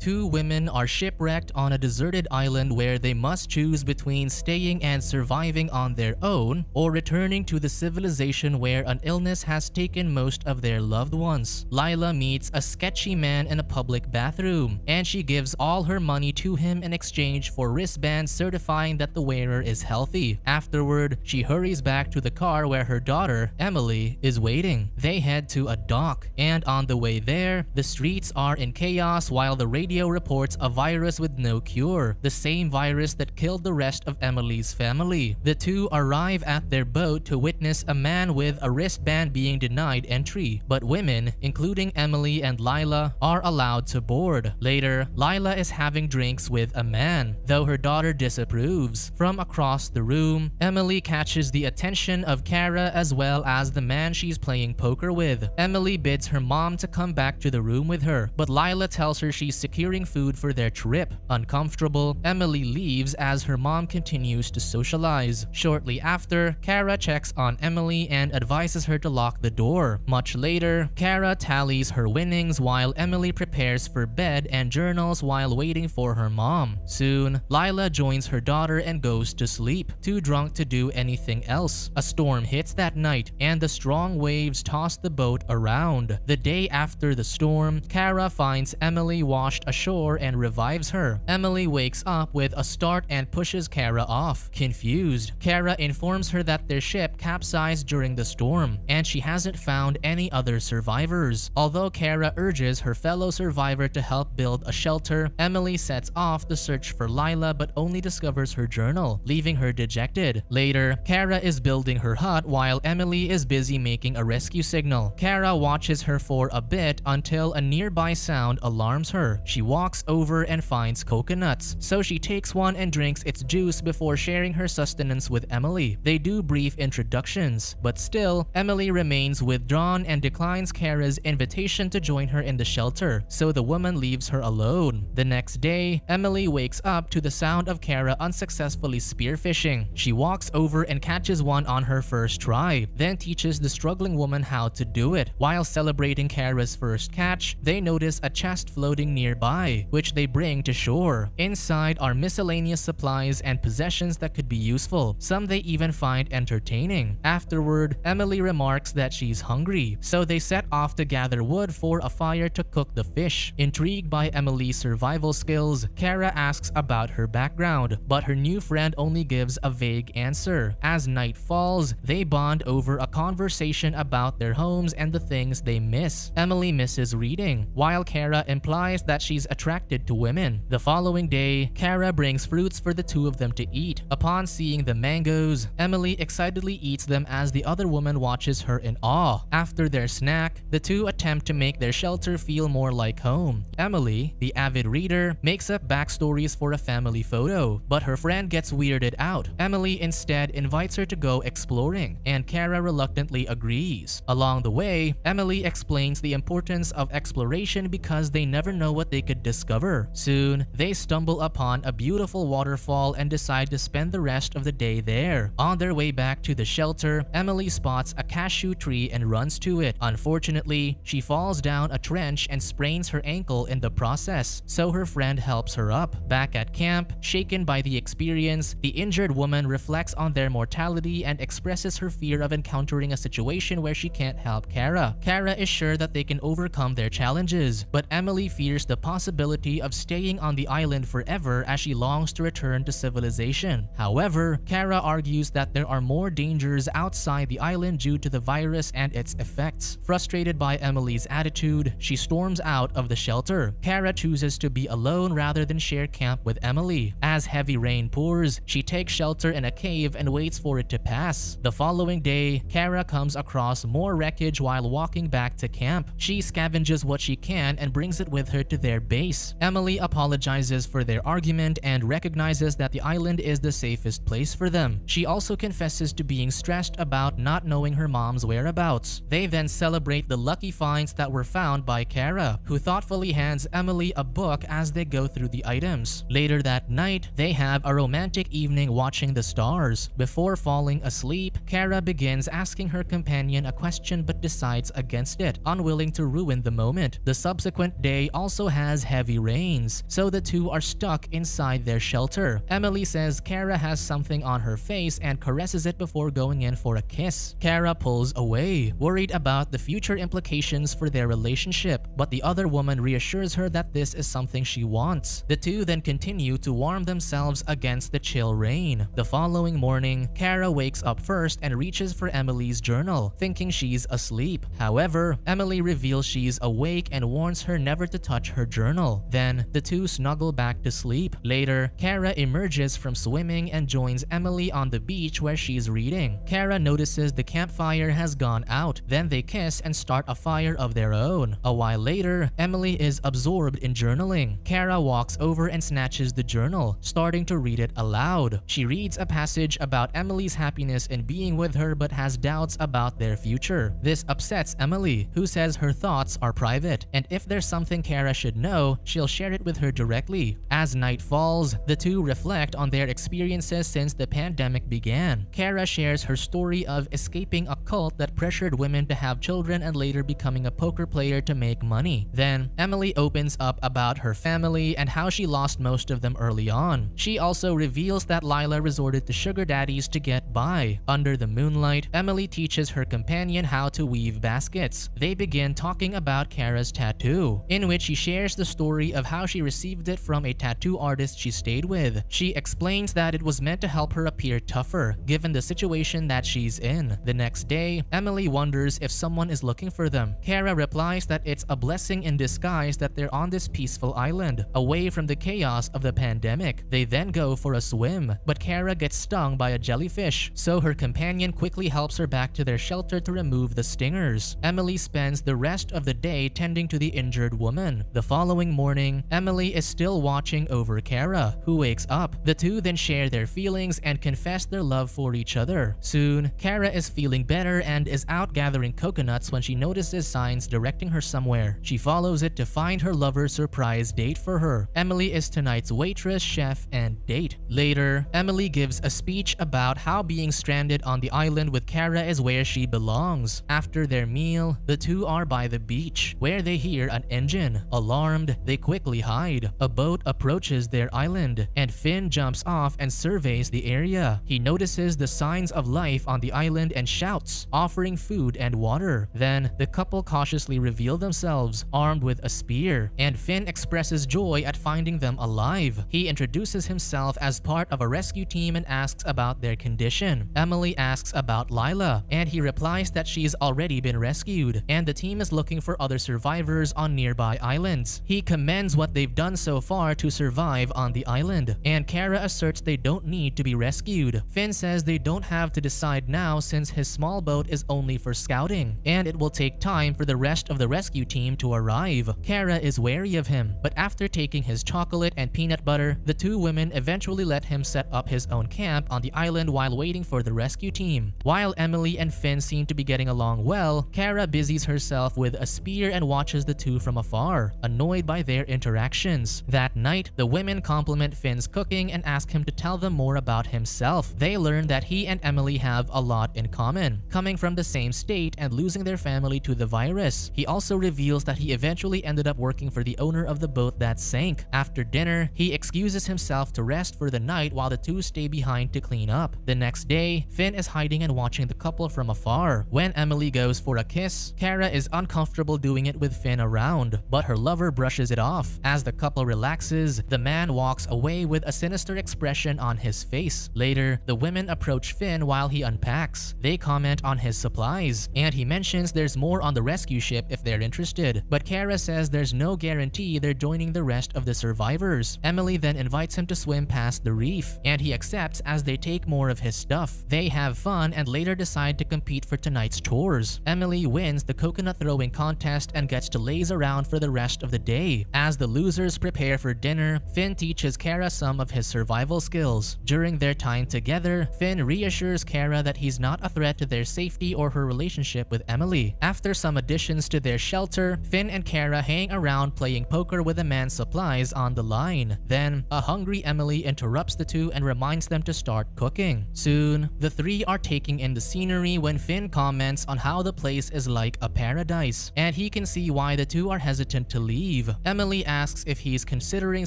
Two women are shipwrecked on a deserted island where they must choose between staying and surviving on their own or returning to the civilization where an illness has taken most of their loved ones. Lila meets a sketchy man in a public bathroom, and she gives all her money to him in exchange for wristbands certifying that the wearer is healthy. Afterward, she hurries back to the car where her daughter, Emily, is waiting. They head to a dock, and on the way there, the streets are in chaos while the radio reports a virus with no cure, the same virus that killed the rest of Emily's family. The two arrive at their boat to witness a man with a wristband being denied entry, but women, including Emily and Lila, are allowed to board. Later, Lila is having drinks with a man, though her daughter disapproves. From across the room, Emily catches the attention of Kara as well as the man she's playing poker with. Emily bids her mom to come back to the room with her, but Lila tells her she's securing food for their trip. Uncomfortable, Emily leaves as her mom continues to socialize. Shortly after, Kara checks on Emily and advises her to lock the door. Much later, Kara tallies her winnings while Emily prepares for bed and journals while waiting for her mom. Soon, Lila joins her daughter and goes to sleep, too drunk to do anything else. A storm hits that night, and the strong waves toss the boat around. The day after the storm, Kara finds Emily washed ashore and revives her. Emily wakes up with a start and pushes Kara off. Confused, Kara informs her that their ship capsized during the storm, and she hasn't found any other survivors. Although Kara urges her fellow survivor to help build a shelter, Emily sets off to search for Lila but only discovers her journal, leaving her dejected. Later, Kara is building her hut while Emily is busy making a rescue signal. Kara watches her for a bit until a nearby sound alarms her. She walks over and finds coconuts, so she takes one and drinks its juice before sharing her sustenance with Emily. They do brief introductions, but still, Emily remains withdrawn and declines Kara's invitation to join her in the shelter, so the woman leaves her alone. The next day, Emily wakes up to the sound of Kara unsuccessfully spearfishing. She walks over and catches one on her first try, then teaches the struggling woman how to do it. While celebrating Kara's first catch, they notice a chest floating nearby, which they bring to shore. Inside are miscellaneous supplies and possessions that could be useful. Some they even find entertaining. Afterward, Emily remarks that she's hungry, so they set off to gather wood for a fire to cook the fish. Intrigued by Emily's survival skills, Kara asks about her background, but her new friend only gives a vague answer. As night falls, they bond over a conversation about their homes and the things they miss. Emily misses reading, while Kara implies that she's attracted to women. The following day, Kara brings fruits for the two of them to eat. Upon seeing the mangoes, Emily excitedly eats them as the other woman watches her in awe. After their snack, the two attempt to make their shelter feel more like home. Emily, the avid reader, makes up backstories for a family photo, but her friend gets weirded out. Emily instead invites her to go exploring, and Kara reluctantly agrees. Along the way, Emily explains the importance of exploration because they never know what they could discover. Soon, they stumble upon a beautiful waterfall and decide to spend the rest of the day there. On their way back to the shelter, Emily spots a cashew tree and runs to it. Unfortunately, she falls down a trench and sprains her ankle in the process, so her friend helps her up. Back at camp, shaken by the experience, the injured woman reflects on their mortality and expresses her fear of encountering a situation where she can't help Kara. Kara is sure that they can overcome their challenges, but Emily fears the possibility of staying on the island forever as she longs to return to civilization. However, Kara argues that there are more dangers outside the island due to the virus and its effects. Frustrated by Emily's attitude, she storms out of the shelter. Kara chooses to be alone rather than share camp with Emily. As heavy rain pours, she takes shelter in a cave and waits for it to pass. The following day, Kara comes across more wreckage while walking back to camp. She scavenges what she can and brings it with her to their base. Emily apologizes for their argument and recognizes that the island is the safest place for them. She also confesses to being stressed about not knowing her mom's whereabouts. They then celebrate the lucky finds that were found by Kara, who thoughtfully hands Emily a book as they go through the items. Later that night, they have a romantic evening watching the stars. Before falling asleep, Kara begins asking her companion a question but decides against it, unwilling to ruin the moment. The subsequent day also has has heavy rains, so the two are stuck inside their shelter. Emily says Kara has something on her face and caresses it before going in for a kiss. Kara pulls away, worried about the future implications for their relationship, but the other woman reassures her that this is something she wants. The two then continue to warm themselves against the chill rain. The following morning, Kara wakes up first and reaches for Emily's journal, thinking she's asleep. However, Emily reveals she's awake and warns her never to touch her journal. Then, the two snuggle back to sleep. Later, Kara emerges from swimming and joins Emily on the beach where she's reading. Kara notices the campfire has gone out. Then they kiss and start a fire of their own. A while later, Emily is absorbed in journaling. Kara walks over and snatches the journal, starting to read it aloud. She reads a passage about Emily's happiness in being with her but has doubts about their future. This upsets Emily, who says her thoughts are private, and if there's something Kara should know, she'll share it with her directly. As night falls, the two reflect on their experiences since the pandemic began. Kara shares her story of escaping a cult that pressured women to have children and later becoming a poker player to make money. Then, Emily opens up about her family and how she lost most of them early on. She also reveals that Lila resorted to sugar daddies to get by. Under the moonlight, Emily teaches her companion how to weave baskets. They begin talking about Kara's tattoo, in which she shares the story of how she received it from a tattoo artist she stayed with. She explains that it was meant to help her appear tougher, given the situation that she's in. The next day, Emily wonders if someone is looking for them. Kara replies that it's a blessing in disguise that they're on this peaceful island, away from the chaos of the pandemic. They then go for a swim, but Kara gets stung by a jellyfish, so her companion quickly helps her back to their shelter to remove the stingers. Emily spends the rest of the day tending to the injured woman. The following morning, Emily is still watching over Kara, who wakes up. The two then share their feelings and confess their love for each other. Soon, Kara is feeling better and is out gathering coconuts when she notices signs directing her somewhere. She follows it to find her lover's surprise date for her. Emily is tonight's waitress, chef, and date. Later, Emily gives a speech about how being stranded on the island with Kara is where she belongs. After their meal, the two are by the beach, where they hear an engine. Alarmed, they quickly hide. A boat approaches their island, and Finn jumps off and surveys the area. He notices the signs of life on the island and shouts, offering food and water. Then, the couple cautiously reveal themselves, armed with a spear, and Finn expresses joy at finding them alive. He introduces himself as part of a rescue team and asks about their condition. Emily asks about Lila, and he replies that she's already been rescued, and the team is looking for other survivors on nearby islands. He commends what they've done so far to survive on the island, and Kara asserts they don't need to be rescued. Finn says they don't have to decide now since his small boat is only for scouting, and it will take time for the rest of the rescue team to arrive. Kara is wary of him, but after taking his chocolate and peanut butter, the two women eventually let him set up his own camp on the island while waiting for the rescue team. While Emily and Finn seem to be getting along well, Kara busies herself with a spear and watches the two from afar, annoyed by their interactions. That night, the women compliment Finn's cooking and ask him to tell them more about himself. They learn that he and Emily have a lot in common, coming from the same state and losing their family to the virus. He also reveals that he eventually ended up working for the owner of the boat that sank. After dinner, he excuses himself to rest for the night while the two stay behind to clean up. The next day, Finn is hiding and watching the couple from afar. When Emily goes for a kiss, Kara is uncomfortable doing it with Finn around, but her lover brushes it off. As the couple relaxes, the man walks away with a sinister expression on his face. Later, the women approach Finn while he unpacks. They comment on his supplies, and he mentions there's more on the rescue ship if they're interested, but Kara says there's no guarantee they're joining the rest of the survivors. Emily then invites him to swim past the reef, and he accepts as they take more of his stuff. They have fun and later decide to compete for tonight's chores. Emily wins the coconut throwing contest and gets to laze around for the rest of the day. As the losers prepare for dinner, Finn teaches Kara some of his survival skills. During their time together, Finn reassures Kara that he's not a threat to their safety or her relationship with Emily. After some additions to their shelter, Finn and Kara hang around playing poker with a man's supplies on the line. Then, a hungry Emily interrupts the two and reminds them to start cooking. Soon, the three are taking in the scenery when Finn comments on how the place is like a paradise, and he can see why the two are hesitant to leave. leave. Emily asks if he's considering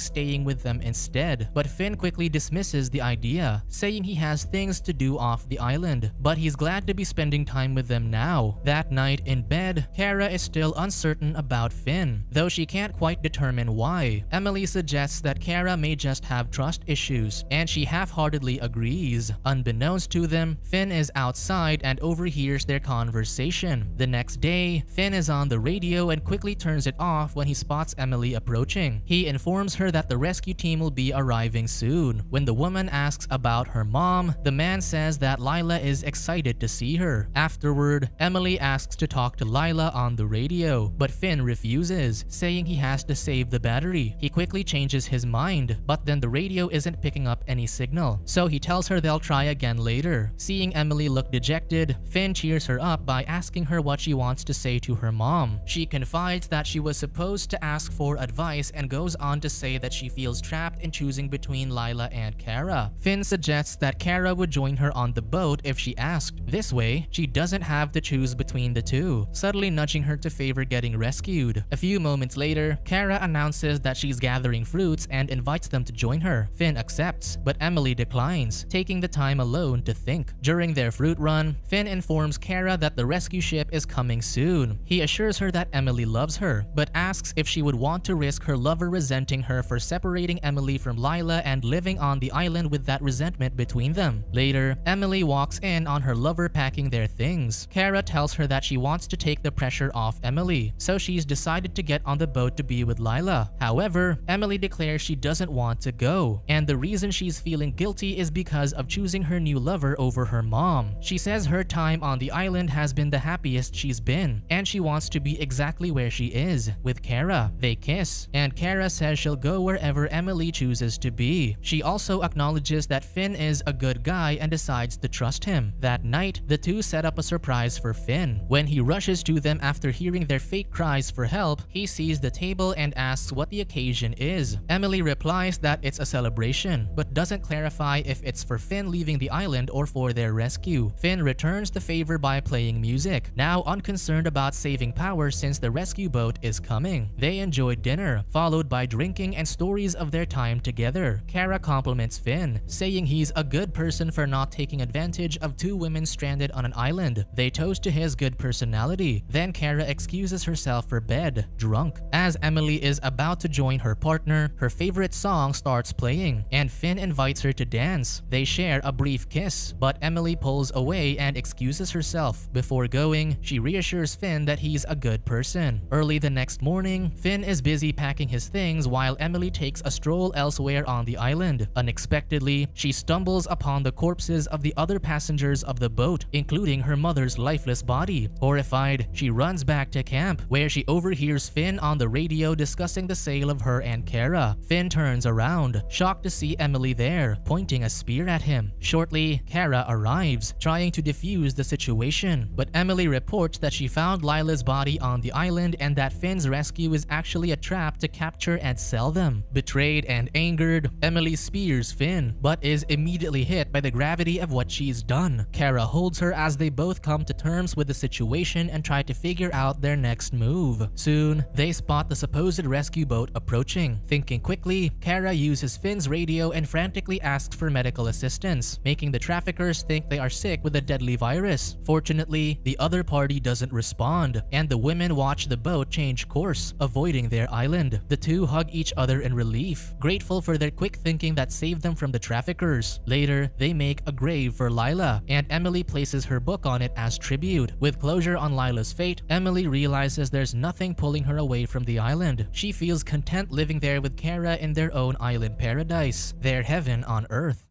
staying with them instead, but Finn quickly dismisses the idea, saying he has things to do off the island, but he's glad to be spending time with them now. That night in bed, Kara is still uncertain about Finn, though she can't quite determine why. Emily suggests that Kara may just have trust issues, and she half-heartedly agrees. Unbeknownst to them, Finn is outside and overhears their conversation. The next day, Finn is on the radio and quickly turns it off when he spots Emily approaching. He informs her that the rescue team will be arriving soon. When the woman asks about her mom, the man says that Lila is excited to see her. Afterward, Emily asks to talk to Lila on the radio, but Finn refuses, saying he has to save the battery. He quickly changes his mind, but then the radio isn't picking up any signal, so he tells her they'll try again later. Seeing Emily look dejected, Finn cheers her up by asking her what she wants to say to her mom. She confides that she was supposed to ask for advice and goes on to say that she feels trapped in choosing between Lila and Kara. Finn suggests that Kara would join her on the boat if she asked. This way, she doesn't have to choose between the two, subtly nudging her to favor getting rescued. A few moments later, Kara announces that she's gathering fruits and invites them to join her. Finn accepts, but Emily declines, taking the time alone to think. During their fruit run, Finn informs Kara that the rescue ship is coming soon. He assures her that Emily loves her, but asks if she would want to risk her lover resenting her for separating Emily from Lila and living on the island with that resentment between them. Later, Emily walks in on her lover packing their things. Kara tells her that she wants to take the pressure off Emily, so she's decided to get on the boat to be with Lila. However, Emily declares she doesn't want to go, and the reason she's feeling guilty is because of choosing her new lover over her mom. She says her time on the island has been the happiest she's been, and she wants to be exactly where she is, with Kara. They kiss, and Kara says she'll go wherever Emily chooses to be. She also acknowledges that Finn is a good guy and decides to trust him. That night, the two set up a surprise for Finn. When he rushes to them after hearing their fake cries for help, he sees the table and asks what the occasion is. Emily replies that it's a celebration, but doesn't clarify if it's for Finn leaving the island or for their rescue. Finn returns the favor by playing music, now unconcerned about saving power since the rescue boat is coming. They enjoy dinner, followed by drinking and stories of their time together. Kara compliments Finn, saying he's a good person for not taking advantage of two women stranded on an island. They toast to his good personality. Then Kara excuses herself for bed, drunk. As Emily is about to join her partner, her favorite song starts playing, and Finn invites her to dance. They share a brief kiss, but Emily pulls away and excuses herself. Before going, she reassures Finn that he's a good person. Early the next morning, Finn is busy packing his things while Emily takes a stroll elsewhere on the island. Unexpectedly, she stumbles upon the corpses of the other passengers of the boat, including her mother's lifeless body. Horrified, she runs back to camp, where she overhears Finn on the radio discussing the sale of her and Kara. Finn turns around, shocked to see Emily there, pointing a spear at him. Shortly, Kara arrives, trying to defuse the situation, but Emily reports that she found Lila's body on the island and that Finn's rescue is actually a trap to capture and sell them. Betrayed and angered, Emily spears Finn, but is immediately hit by the gravity of what she's done. Kara holds her as they both come to terms with the situation and try to figure out their next move. Soon, they spot the supposed rescue boat approaching. Thinking quickly, Kara uses Finn's radio and frantically asks for medical assistance, making the traffickers think they are sick with a deadly virus. Fortunately, the other party doesn't respond, and the women watch the boat change course, avoiding their island. The two hug each other in relief, grateful for their quick thinking that saved them from the traffickers. Later, they make a grave for Lila, and Emily places her book on it as tribute. With closure on Lila's fate, Emily realizes there's nothing pulling her away from the island. She feels content living there with Kara in their own island paradise, their heaven on earth.